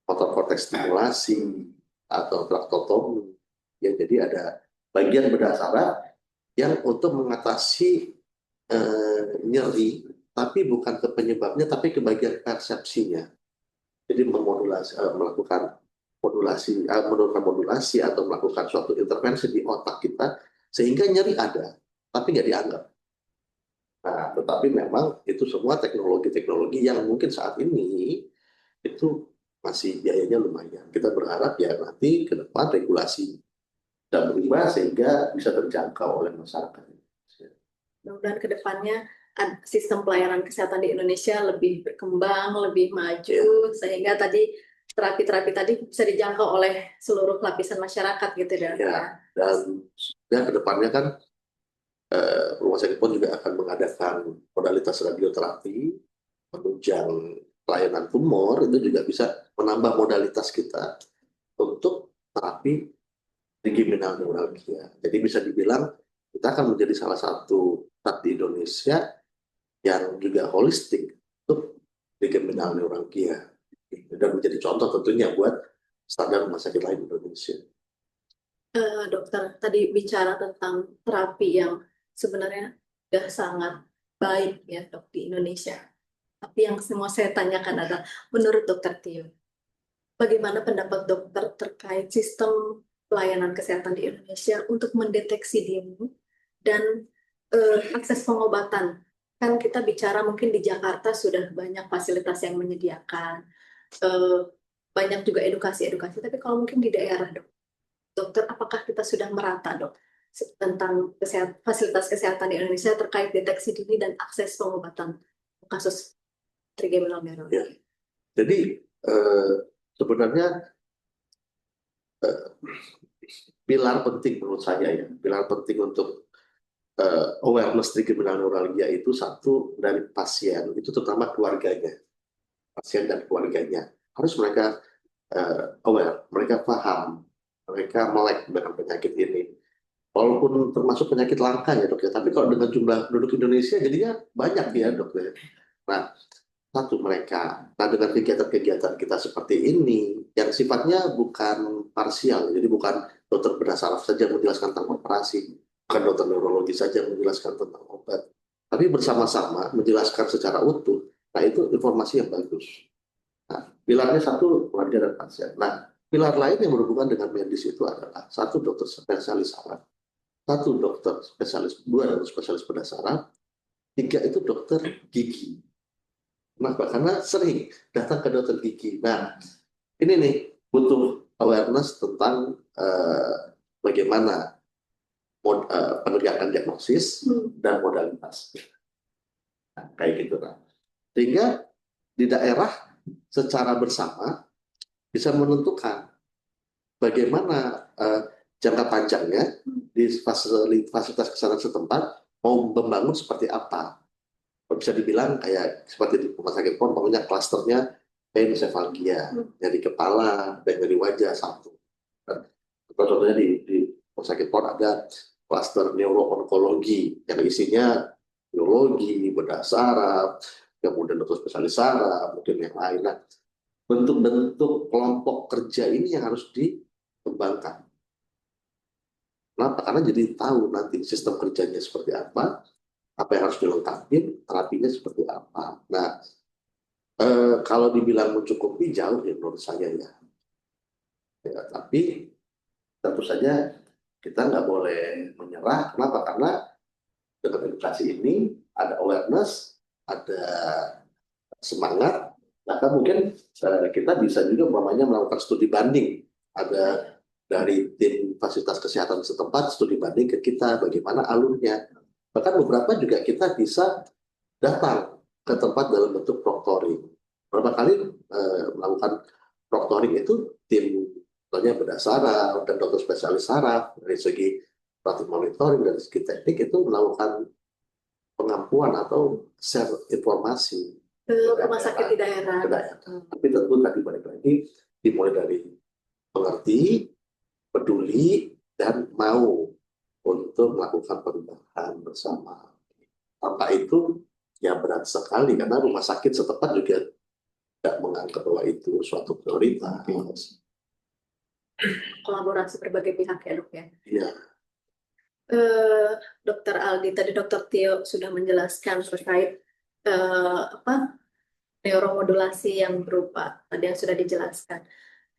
motor korteks stimulasi, atau traktotomi. Ya, jadi ada bagian bedah saraf yang untuk mengatasi nyeri, tapi bukan ke penyebabnya, tapi ke bagian persepsinya. Jadi memodulasi, melakukan menurunkan modulasi atau melakukan suatu intervensi di otak kita sehingga nyeri ada, tapi nggak dianggap. Nah, tetapi memang itu semua teknologi-teknologi yang mungkin saat ini itu masih biayanya lumayan. Kita berharap ya nanti ke depan regulasi dan berubah sehingga bisa terjangkau oleh masyarakat. Mudah-mudahan ke depannya sistem pelayanan kesehatan di Indonesia lebih berkembang, lebih maju, sehingga tadi terapi-terapi tadi bisa dijangkau oleh seluruh lapisan masyarakat gitu ya. Dan ya, ke depannya kan rumah sakit pun juga akan mengadakan modalitas radioterapi menunjang pelayanan tumor, itu juga bisa menambah modalitas kita untuk terapi trigeminal neuralgia. Jadi bisa dibilang kita akan menjadi salah satu tempat di Indonesia yang juga holistik untuk trigeminal neuralgia dan menjadi contoh tentunya buat standar rumah sakit lain di Indonesia. Dokter tadi bicara tentang terapi yang sebenarnya sudah sangat baik ya dok di Indonesia. Tapi yang semua saya tanyakan adalah menurut Dokter Tio, bagaimana pendapat dokter terkait sistem pelayanan kesehatan di Indonesia untuk mendeteksi dini dan akses pengobatan? Kan kita bicara mungkin di Jakarta sudah banyak fasilitas yang menyediakan, banyak juga edukasi-edukasi, tapi kalau mungkin di daerah dok, dokter, apakah kita sudah merata dok tentang fasilitas kesehatan di Indonesia terkait deteksi dini dan akses pengobatan kasus trigeminal neuralgia? Ya. Jadi sebenarnya pilar penting menurut saya ya, pilar penting untuk awareness trigeminal neuralgia itu satu dari pasien, itu terutama keluarganya, pasien dan keluarganya harus mereka aware, mereka paham, mereka melek dengan penyakit ini. Walaupun termasuk penyakit langka ya dok ya, tapi kalau dengan jumlah penduduk Indonesia jadinya banyak ya dok ya. Nah, satu mereka, nah dengan kegiatan-kegiatan kita seperti ini yang sifatnya bukan parsial, jadi bukan dokter bedah saraf saja menjelaskan tentang operasi, bukan dokter neurologi saja menjelaskan tentang obat, tapi bersama-sama menjelaskan secara utuh. Nah itu informasi yang bagus. Nah, pilarnya satu keluarga dan pasien. Nah, pilar lain yang berhubungan dengan medis itu adalah satu dokter spesialis saraf, satu dokter spesialis, dua dokter spesialis bedah saraf, tiga itu dokter gigi. Kenapa? Karena sering datang ke dokter gigi. Nah, ini nih butuh awareness tentang bagaimana penegakan diagnosis dan modalitas. Nah, kayak gitu kan. Sehingga di daerah secara bersama bisa menentukan bagaimana jangka panjangnya di fasilitas kesehatan setempat mau membangun seperti apa. Bisa dibilang kayak seperti di rumah sakit PON, pokoknya klasternya encephalgia, dari kepala dan dari wajah satu. Contohnya di rumah sakit PON ada klaster neuro-onkologi yang isinya biologi, bedah saraf, kemudian dokter spesialis saraf, mungkin yang lain. Nah, bentuk-bentuk kelompok kerja ini yang harus dikembangkan. Kenapa? Karena jadi tahu nanti sistem kerjanya seperti apa yang harus dilengkapi, terapinya seperti apa. Nah, kalau dibilang mencukupi jauh ya menurut saya ya. Tapi tentu saja kita nggak boleh menyerah. Kenapa? Karena dengan edukasi ini ada awareness, ada semangat, maka mungkin kita bisa juga melakukan studi banding. Ada dari tim fasilitas kesehatan setempat studi banding ke kita bagaimana alurnya. Bahkan beberapa juga kita bisa datang ke tempat dalam bentuk proctoring. Beberapa kali melakukan proctoring itu tim misalnya bedah saraf dan dokter spesialis saraf dari segi praktik monitoring, dari segi teknik itu melakukan pengampuan atau share informasi ke rumah sakit di daerah. Tapi tentu tadi balik lagi dimulai dari mengerti, peduli, dan mau untuk melakukan perubahan bersama. Tanpa itu ya berat sekali karena rumah sakit setempat juga tidak menganggap bahwa itu suatu prioritas. Kolaborasi berbagai pihak ya dok ya. Iya. Dokter Aldi, tadi Dokter Tio sudah menjelaskan terkait neuromodulasi yang berupa tadi yang sudah dijelaskan.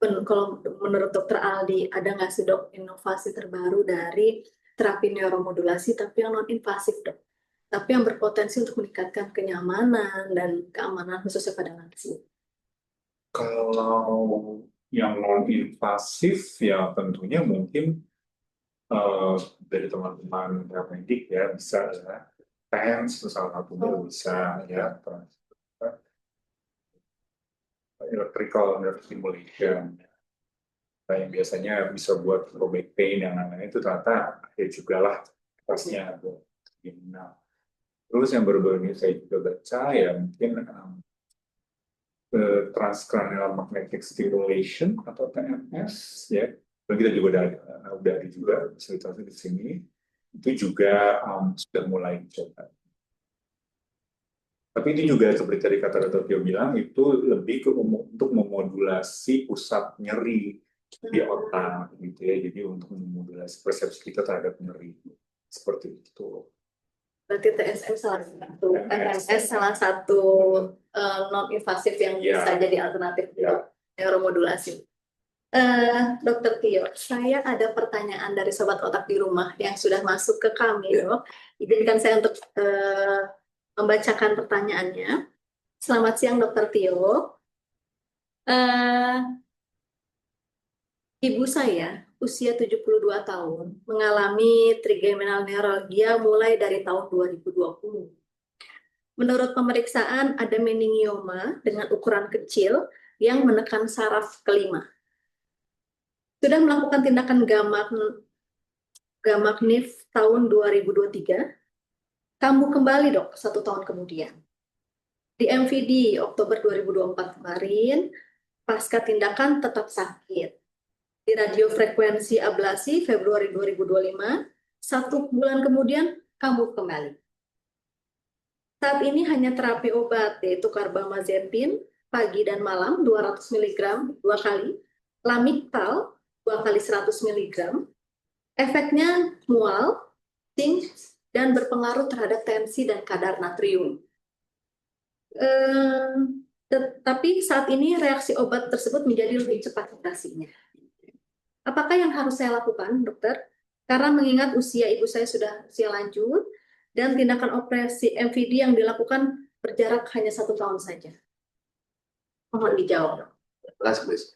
Kalau menurut Dokter Aldi, ada nggak sih dok inovasi terbaru dari terapi neuromodulasi tapi yang non invasif dok? Tapi yang berpotensi untuk meningkatkan kenyamanan dan keamanan khususnya pada lansia. Kalau yang non invasif ya tentunya mungkin dari teman-teman paramedik ya bisa ya, TENS salah satunya bisa ya, electrical nerve stimulation. Nah, yang biasanya bisa buat low back pain yang lain-lain itu ternyata ada juga lah atasnya. Nah, terus yang baru-baru ini saya juga baca ya mungkin transcranial magnetic stimulation atau TMS ya. Dan kita juga udah ada juga fasilitasnya di sini. Itu juga sudah mulai dicoba. Tapi ini juga seperti tadi kata Dr. Tio bilang, itu lebih untuk memodulasi pusat nyeri di otak gitu ya. Jadi untuk memodulasi persepsi kita terhadap nyeri seperti itu. Berarti TSM salah satu non invasif yang bisa jadi alternatif untuk neuromodulasi. Dokter Tio, saya ada pertanyaan dari sobat otak di rumah yang sudah masuk ke kami, dok. Izinkan saya untuk membacakan pertanyaannya. Selamat siang, Dokter Tio. Ibu saya, usia 72 tahun, mengalami trigeminal neuralgia mulai dari tahun 2020. Menurut pemeriksaan, ada meningioma dengan ukuran kecil yang menekan saraf kelima. Sudah melakukan tindakan gamma knife tahun 2023, kambuh kembali dok 1 tahun kemudian. Di MVD Oktober 2024 kemarin, pasca tindakan tetap sakit. Di radiofrekuensi ablasi Februari 2025, 1 bulan kemudian kambuh kembali. Saat ini hanya terapi obat, yaitu carbamazepin pagi dan malam 200 mg 2 kali, lamictal 2 kali 100 mg. Efeknya mual, pusing, dan berpengaruh terhadap tensi dan kadar natrium. Tetapi saat ini reaksi obat tersebut menjadi lebih cepat operasinya. Apakah yang harus saya lakukan, dokter? Karena mengingat usia ibu saya sudah usia lanjut, dan tindakan operasi MVD yang dilakukan berjarak hanya 1 tahun saja. Mohon dijawab. Terima kasih.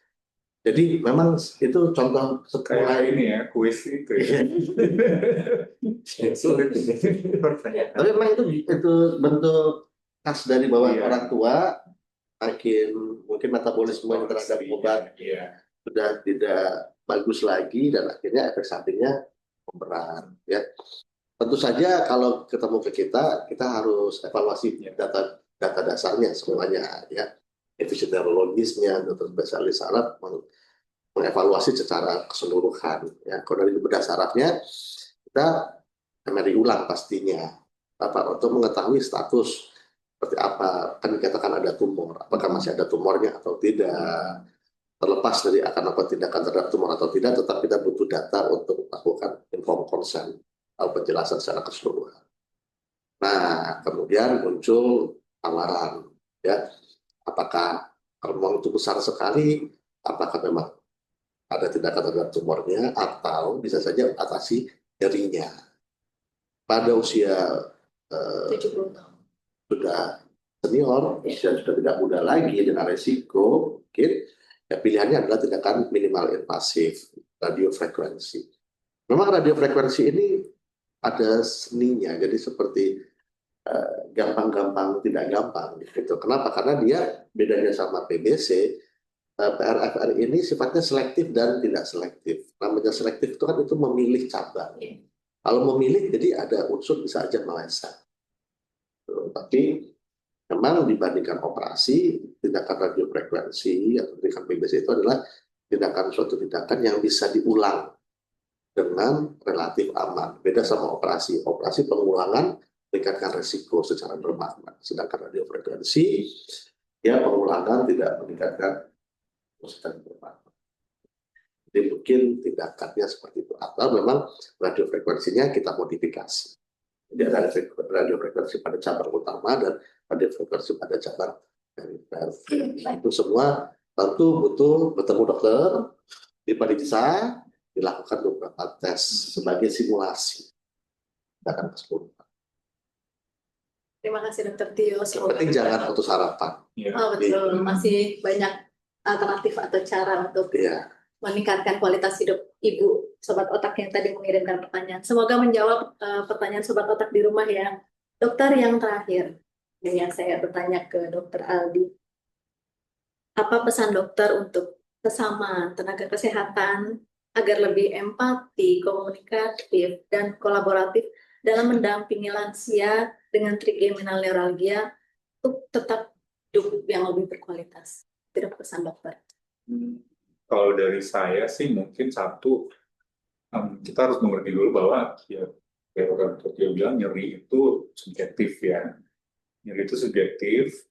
Jadi memang itu contoh Kayak ini ya, kuis itu ya. Sulit. Tapi memang itu bentuk khas dari bawaan orang tua, makin mungkin metabolisme terhadap obat sudah tidak bagus lagi dan akhirnya efek sampingnya memberat. Ya. Tentu saja kalau ketemu ke kita harus evaluasi data dasarnya semuanya, ya, epidemiologisnya, dokter spesialis saraf mengevaluasi secara keseluruhan. Ya, kalau dari bedah sarafnya kita MRI ulang pastinya, untuk mengetahui status seperti apa, kan dikatakan ada tumor, apakah masih ada tumornya atau tidak. Terlepas dari akan apa tindakan terhadap tumor atau tidak, tetap kita butuh data untuk melakukan informed consent atau penjelasan secara keseluruhan. Nah, kemudian muncul tawaran, ya, apakah kalau itu besar sekali, apakah memang ada tindakan terhadap tumornya atau bisa saja atasi nyerinya. Pada usia 70 tahun. sudah senior, usia sudah tidak muda lagi dengan resiko, mungkin ya pilihannya adalah tindakan minimal invasif, radiofrekuensi. Memang radiofrekuensi ini ada seninya, jadi seperti gampang-gampang tidak gampang gitu. Kenapa? Karena dia bedanya sama PBC, PRFR ini sifatnya selektif dan tidak selektif. Namanya selektif itu kan itu memilih cabang. Kalau memilih jadi ada unsur bisa aja meleset. Tapi memang dibandingkan operasi, tindakan radiofrekuensi atau tindakan PBC itu adalah suatu tindakan yang bisa diulang dengan relatif aman. Beda sama operasi. Operasi pengulangan meningkatkan risiko secara bermakna. Sedangkan radiofrekuensi, ya pengulangan tidak meningkatkan secara bermakna. Jadi mungkin tindakannya seperti itu. Atau memang radiofrekuensinya kita modifikasi. Jadi ada radiofrekuensi pada cabang utama dan radiofrekuensi pada cabang perifer. Nah, itu semua tentu butuh bertemu dokter, diperiksa, dilakukan beberapa tes sebagai simulasi. Akan keseluruhan. Terima kasih Dokter Tio. Yang penting jangan putus harapan. Ya. Oh, betul, masih banyak alternatif atau cara untuk Iya. meningkatkan kualitas hidup Ibu Sobat Otak yang tadi mengirimkan pertanyaan. Semoga menjawab pertanyaan Sobat Otak di rumah ya. Dokter, yang terakhir, ini yang saya bertanya ke Dokter Aldi. Apa pesan dokter untuk sesama tenaga kesehatan agar lebih empati, komunikatif, dan kolaboratif dalam mendampingi lansia dengan trigeminal neuralgia untuk tetap hidup yang lebih berkualitas? Tidak pesan dokter. Kalau dari saya sih mungkin satu, kita harus mengerti dulu bahwa ya kayak Dr. Tio bilang, nyeri itu subjektif ya. Nyeri itu subjektif,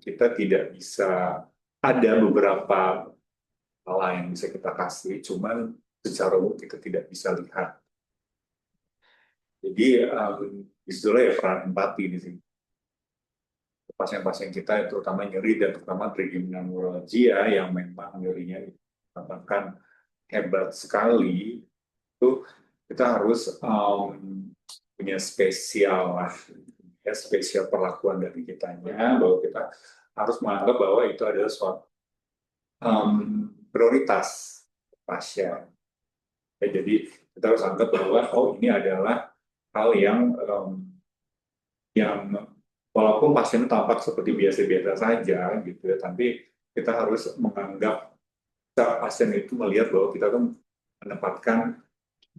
kita tidak bisa, ada beberapa hal yang bisa kita kasih, cuman secara umum kita tidak bisa lihat. Jadi disitulah ya peran empati di sini. Pasien-pasien kita terutama nyeri dan terutama trigeminal neuralgia yang memang nyerinya dikatakan hebat sekali, itu kita harus punya spesial lah, ya, spesial perlakuan dari kitanya, bahwa kita harus menganggap bahwa itu adalah suatu prioritas pasien. Ya, jadi kita harus anggap bahwa oh ini adalah hal yang walaupun pasien tampak seperti biasa-biasa saja gitu ya, tapi kita harus menganggap pasien itu melihat bahwa kita tuh menempatkan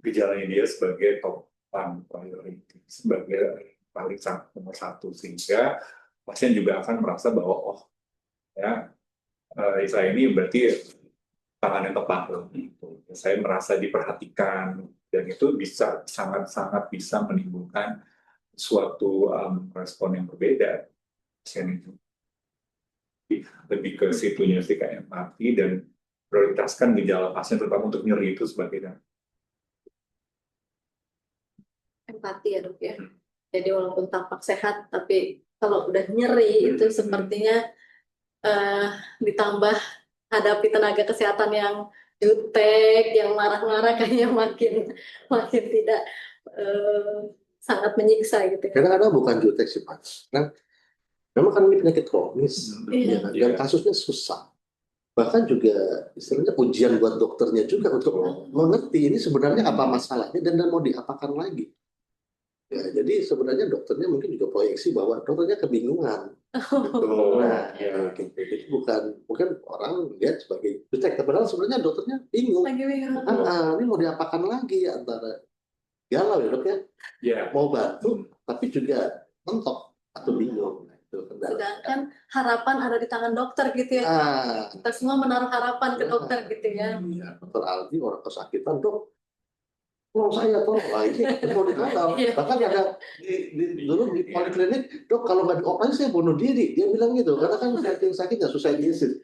gejalanya dia sebagai top priority, sebagai paling nomor satu, sehingga pasien juga akan merasa bahwa oh ya saya ini berarti tangan yang tepat loh, gitu. Saya merasa diperhatikan, dan itu bisa sangat-sangat bisa menimbulkan suatu respon yang berbeda pasien itu. Lebih ke situnya sih, kayak empati dan prioritaskan gejala pasien terutama untuk nyeri itu sebagai Empati ya dok ya. Jadi walaupun tampak sehat, tapi kalau udah nyeri itu sepertinya ditambah hadapi tenaga kesehatan yang jutek, yang marah-marah, kayaknya makin tidak sangat menyiksa gitu ya. Kadang-kadang bukan jutek sih Pak. Nah, memang kan ini penyakit kronis, Iya. dan kasusnya susah. Bahkan juga istilahnya ujian buat dokternya juga untuk mengerti ini sebenarnya apa masalahnya dan mau diapakan lagi. Ya, jadi sebenarnya dokternya mungkin juga proyeksi bahwa dokternya kebingungan. Nah, ya. gitu. Jadi bukan orang lihat sebagai jutek, padahal sebenarnya dokternya bingung. Lagi bingung. Ini mau diapakan lagi antara galau ya dok ya, mau bantu tapi juga mentok atau bingung. Nah, itu kendala. Sedangkan harapan ada di tangan dokter gitu ya. Kita semua menaruh harapan ke dokter gitu ya. Iya, Dokter Aldi orang kesakitan dok, tolong saya tolong lagi mau dikawal. Bahkan ada dulu di poliklinik, dok kalau nggak dioperasi saya bunuh diri, dia bilang gitu karena kan saking sakitnya suicidal.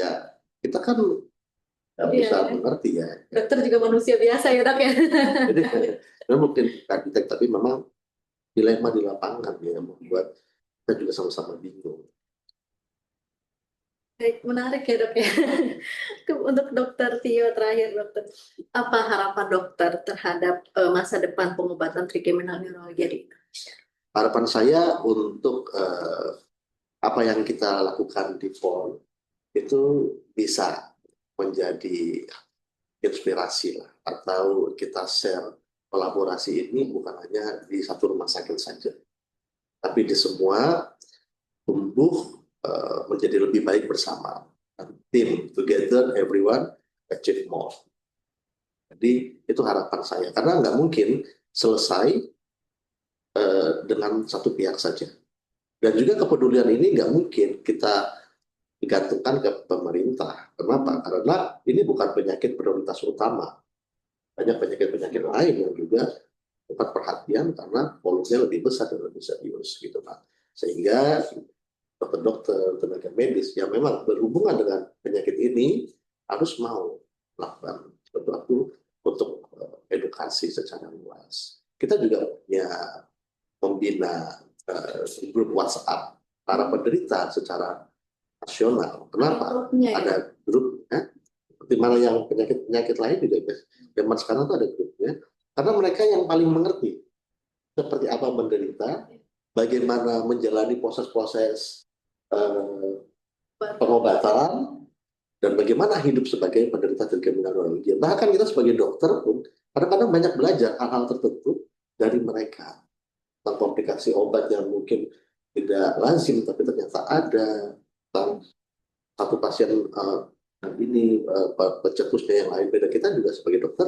Ya kita kan nggak bisa mengerti ya. Dokter juga manusia biasa ya dok ya. Jadi mungkin arsitek, tapi memang dilema di lapangan ya membuat kita juga sama-sama bingung. Baik, menarik ya dok ya. Untuk dokter Tio terakhir dokter, apa harapan dokter terhadap masa depan pengobatan trigeminal neuralgia di Indonesia? Harapan saya untuk apa yang kita lakukan di PON itu bisa menjadi inspirasi lah, atau kita share kolaborasi ini bukan hanya di satu rumah sakit saja, tapi di semua tumbuh menjadi lebih baik bersama. Tim together, everyone achieve more. Jadi itu harapan saya, karena nggak mungkin selesai dengan satu pihak saja. Dan juga kepedulian ini nggak mungkin kita digantungkan ke pemerintah. Kenapa? Karena ini bukan penyakit prioritas utama. Banyak penyakit-penyakit lain yang juga dapat perhatian karena volumenya lebih besar dan lebih serius gitu Pak. Sehingga dokter-dokter, tenaga medis yang memang berhubungan dengan penyakit ini harus mau melakukan sesuatu untuk edukasi secara luas. Kita juga punya membina grup WhatsApp para penderita secara nasional. Kenapa? Grupnya ya. Ada grup, seperti mana yang penyakit lain juga zaman sekarang tuh ada grupnya. Karena mereka yang paling mengerti seperti apa menderita, bagaimana menjalani proses-proses pengobatan, dan bagaimana hidup sebagai penderita trigeminal neuralgia. Bahkan kita sebagai dokter pun kadang-kadang banyak belajar hal-hal tertentu dari mereka tentang komplikasi obat yang mungkin tidak lazim tapi ternyata ada, tentang satu pasien ini pencetusnya yang lain beda. Kita juga sebagai dokter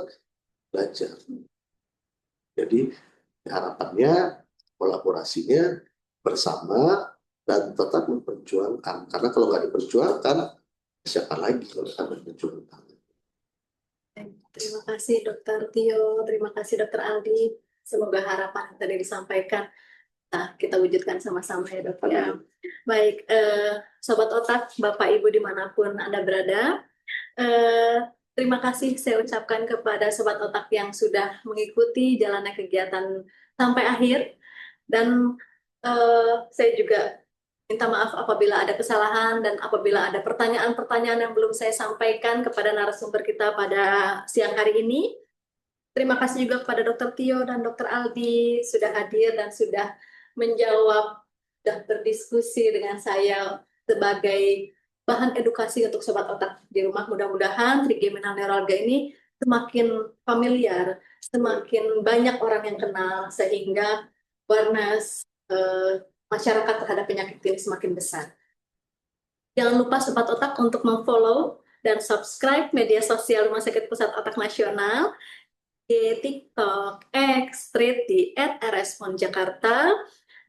belajar. Jadi harapannya kolaborasinya bersama dan tetap memperjuangkan. Karena kalau nggak diperjuangkan, siapa lagi kalau kita memperjuangkan? Terima kasih Dokter Tio, terima kasih Dokter Aldi. Semoga harapan yang tadi disampaikan kita wujudkan sama-sama ya Dok ya. Baik, Sobat Otak, Bapak Ibu dimanapun Anda berada, terima kasih saya ucapkan kepada Sobat Otak yang sudah mengikuti jalannya kegiatan sampai akhir. Dan saya juga minta maaf apabila ada kesalahan dan apabila ada pertanyaan-pertanyaan yang belum saya sampaikan kepada narasumber kita pada siang hari ini. Terima kasih juga kepada Dr. Tio dan Dr. Aldi sudah hadir dan sudah menjawab dan berdiskusi dengan saya sebagai bahan edukasi untuk Sobat Otak di rumah. Mudah-mudahan trigeminal neuralgia ini semakin familiar, semakin banyak orang yang kenal, sehingga awareness masyarakat terhadap penyakit ini semakin besar. Jangan lupa Sobat Otak untuk memfollow dan subscribe media sosial Rumah Sakit Pusat Otak Nasional di TikTok, X, Thread di @rsponjakarta,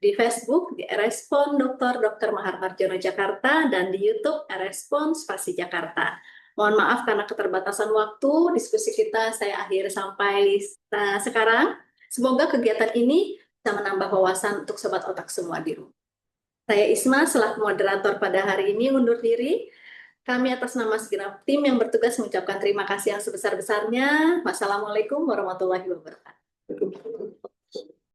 di Facebook di @respon Dr. Mahar Marjono Jakarta, dan di YouTube @respon Spasi Jakarta. Mohon maaf karena keterbatasan waktu, diskusi kita saya akhiri sampai sekarang. Semoga kegiatan ini bisa menambah wawasan untuk Sobat Otak semua di rumah. Saya Isma selaku moderator pada hari ini undur diri. Kami atas nama segenap tim yang bertugas mengucapkan terima kasih yang sebesar-besarnya. Wassalamualaikum warahmatullahi wabarakatuh.